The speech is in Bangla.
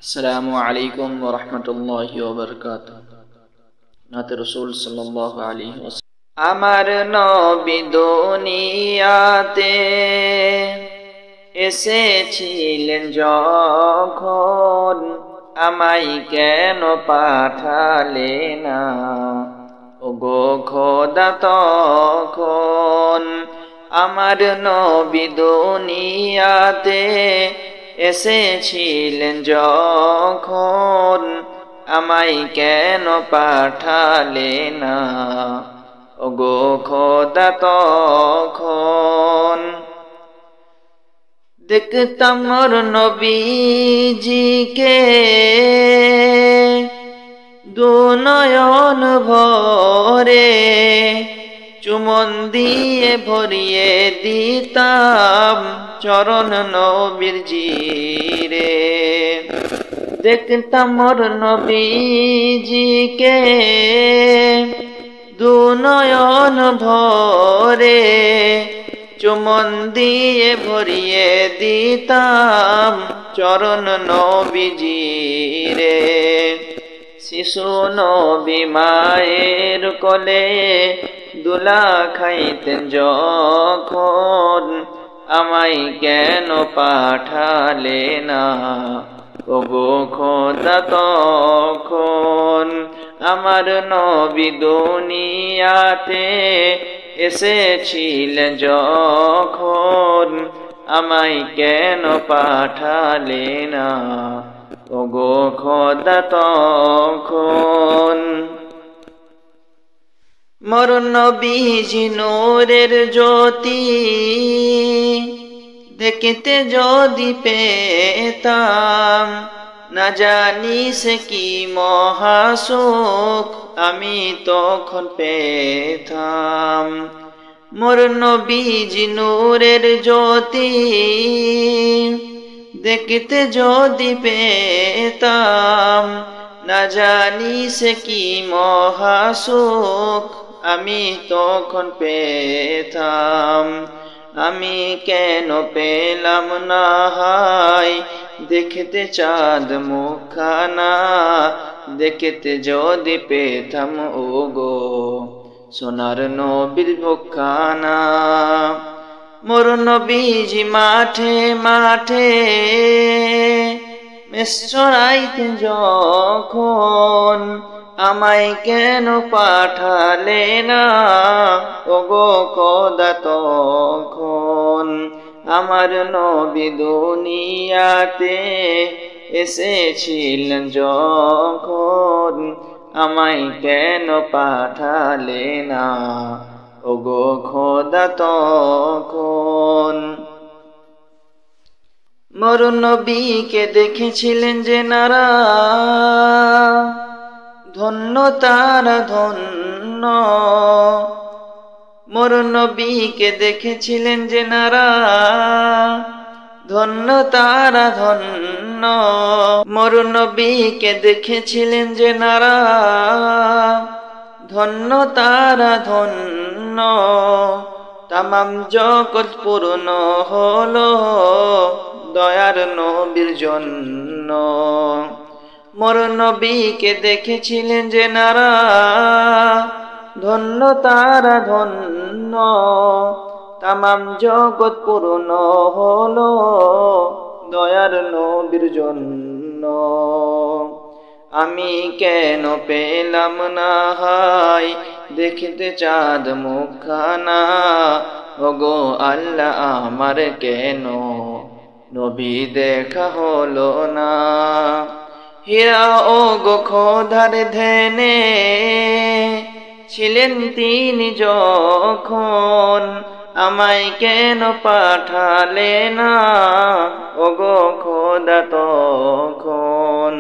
আসসালামু আলাইকুম ওয়া রাহমাতুল্লাহি ওয়া বারাকাতুহু। নাতে রাসূল সাল্লাল্লাহু আলাইহি ওয়াসাল্লাম। আমার নবী দুনিয়াতে এসেছিলেন যখন, আমায় কেন পাঠালে না ওগো খোদা তখন। আমার নবী দুনিয়াতে এসেছিলেন যখন, আমায় কেন পাঠালে না ওগো খোদা তখন। দেখতাম মোর নবীজিকে দুনয়ন ভরে, চুমন দিয়ে ভরিয়ে দিতাম চরণ নবীর জিরে। দেখতাম মোর নবীজিকে দুনয়ন ভরে, চুমন দিয়ে ভরিয়ে দিতাম চরণ নবীজিরে। শিশু নবী মায়ের কোলে দুলা খাইতেন যখন, আমায় কেন পাঠালে না ওগো খোদা তখন। আমার নবী দুনিয়াতে এসেছিলেন যখন, আমায় কেন পাঠালে না ওগো খোদা তখন। মোর নবীজি নূরের জ্যোতি, দেখতে যদি পেতাম না জানি সে কি মহাসুখ আমি তখন পেতাম। মোর নবীজি নূরের জ্যোতি, দেখতে যদি পেতাম না জানি সে কি মহাসুখ আমি তখন পেতাম। আমি কেন পেলাম না হায় দেখতে চাঁদ মুখখানা, দেখতে যদি পেতাম ওগো সোনার নবীর মুখখানা। মোর নবীজি মাঠে মাঠে মেষ চড়াইতেন যখন, আমায় কেন পাঠালে না ওগো খোদা তখন। আমার নবী দুনিয়াতে এসেছিলেন যখন, আমায় কেন পাঠালে না ওগো খোদা তখন। মোর নবীকে দেখেছিলেন যে নারা, ধন্য তারা ধন্য। মোর নবীকে দেখেছিলেন যে নারা, ধন্য তারা ধন্য। মোর নবীকে দেখেছিলেন যে নারা, ধন্য তারা ধন্য। তামাম জগৎ পূর্ণ হলো দয়ার নবীর জন্য। মোর নবীকে দেখেছিলেন যে নারা, ধন্য তারা ধন্য। তামাম জগৎ পূর্ণ হলো দয়ার নবীর জন্য। আমি কেন পেলাম না হায় দেখতে চাঁদ মুখখানা ওগো আল্লাহ আমার কেন নবী দেখা হলো না। হীরা ওগো খোদার ধ্যানে ছিলেন তিনি যখন, আমায় কেন পাঠালে না ওগো খোদা তখন।